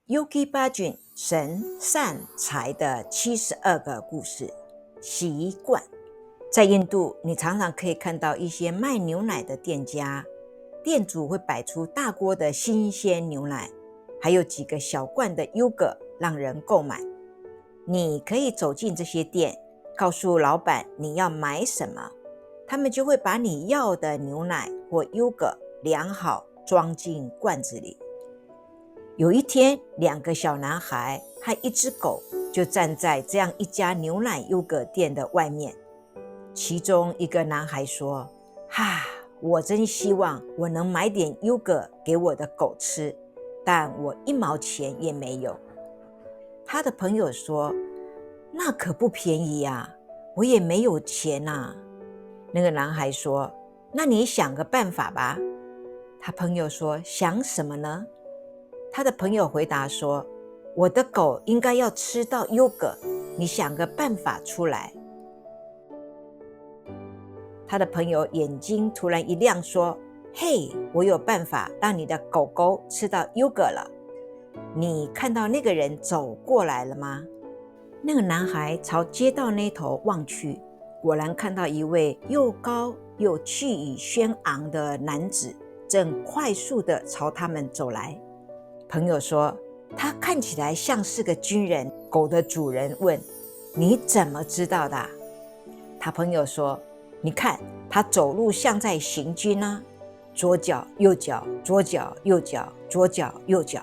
Yogi Bhajan 神善财的72个故事。习惯，在印度，你常常可以看到一些卖牛奶的店家，店主会摆出大锅的新鲜牛奶，还有几个小罐的优格让人购买。你可以走进这些店，告诉老板你要买什么，他们就会把你要的牛奶或优格量好，装进罐子里。有一天，两个小男孩和一只狗就站在这样一家牛奶优格店的外面。其中一个男孩说：我真希望我能买点优格给我的狗吃，但我1毛钱也没有。他的朋友说：那可不便宜啊，我也没有钱啊。那个男孩说：那你想个办法吧。他朋友说：想什么呢？他的朋友回答说：我的狗应该要吃到优格，你想个办法出来。他的朋友眼睛突然一亮说：嘿，我有办法让你的狗狗吃到优格了。你看到那个人走过来了吗？那个男孩朝街道那头望去，果然看到一位又高又气宇轩昂的男子正快速地朝他们走来。朋友说：他看起来像是个军人。狗的主人问：你怎么知道的？他朋友说：你看，他走路像在行军啊，左脚右脚，左脚右脚，左脚右脚。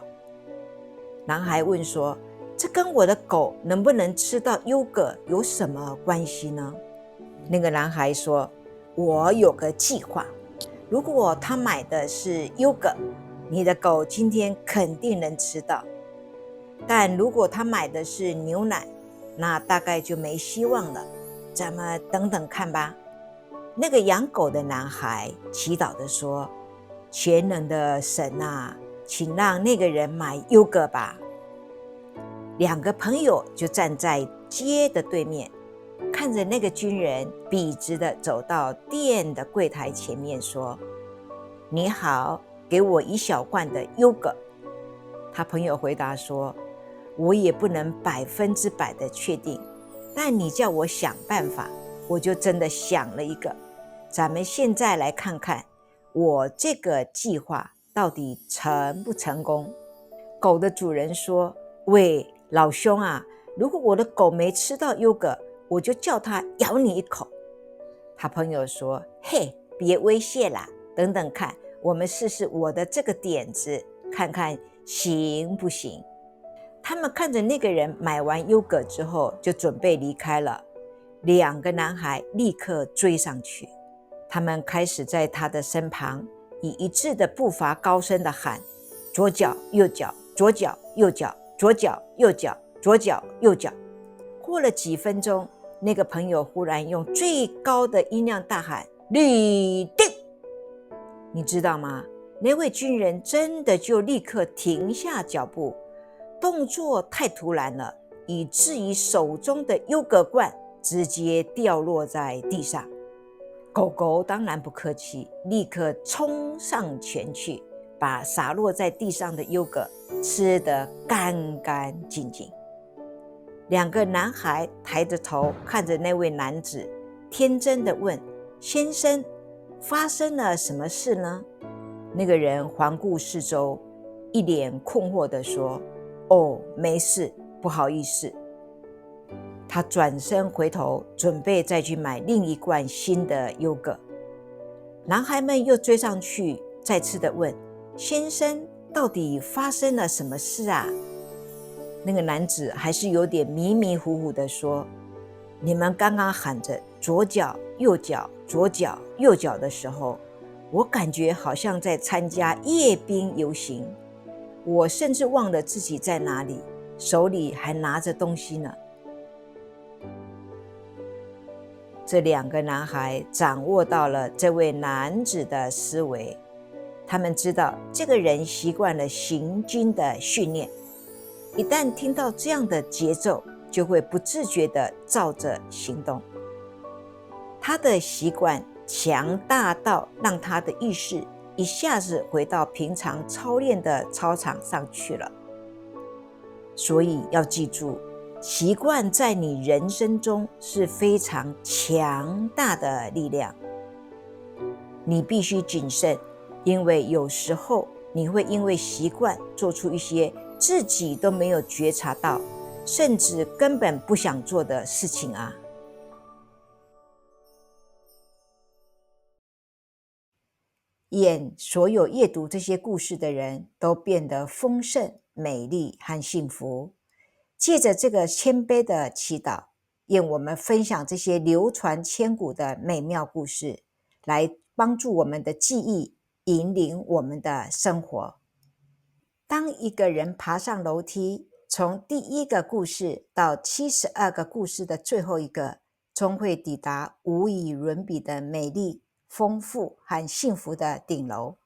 男孩问说：这跟我的狗能不能吃到优格有什么关系呢？那个男孩说：我有个计划，如果他买的是优格，你的狗今天肯定能吃到，但如果他买的是牛奶，那大概就没希望了。咱们等等看吧。那个养狗的男孩祈祷地说：全能的神啊，请让那个人买优格吧。两个朋友就站在街的对面，看着那个军人笔直地走到店的柜台前面说：你好，给我1小罐的优格。他朋友回答说：我也不能100%的确定，但你叫我想办法，我就真的想了一个。咱们现在来看看我这个计划到底成不成功。狗的主人说：喂，老兄啊，如果我的狗没吃到优格，我就叫它咬你一口。他朋友说：嘿，别威胁啦，等等看，我们试试我的这个点子，看看行不行。他们看着那个人买完优格之后就准备离开了。两个男孩立刻追上去，他们开始在他的身旁以一致的步伐高声地喊：左脚右脚，左脚右脚，左脚右脚，左脚右脚。过了几分钟，那个朋友忽然用最高的音量大喊：立定！你知道吗？那位军人真的就立刻停下脚步，动作太突然了，以至于手中的优格罐直接掉落在地上。狗狗当然不客气，立刻冲上前去，把洒落在地上的优格吃得干干净净。两个男孩抬着头看着那位男子，天真地问：先生，发生了什么事呢？那个人环顾四周，一脸困惑地说：哦，没事，不好意思。他转身回头，准备再去买另一罐新的优格。男孩们又追上去，再次地问：先生，到底发生了什么事啊？那个男子还是有点迷迷糊糊地说：你们刚刚喊着左脚右脚左脚右脚的时候，我感觉好像在参加夜兵游行，我甚至忘了自己在哪里，手里还拿着东西呢。这两个男孩掌握到了这位男子的思维，他们知道这个人习惯了行军的训练，一旦听到这样的节奏，就会不自觉地照着行动。他的习惯强大到让他的意识一下子回到平常操练的操场上去了。所以要记住，习惯在你人生中是非常强大的力量。你必须谨慎，因为有时候你会因为习惯做出一些自己都没有觉察到，甚至根本不想做的事情啊。所有阅读这些故事的人都变得丰盛、美丽和幸福。借着这个谦卑的祈祷，愿我们分享这些流传千古的美妙故事，来帮助我们的记忆，引领我们的生活。当一个人爬上楼梯，从第一个故事到72个故事的最后一个，终会抵达无以伦比的美丽、丰富和幸福的顶楼。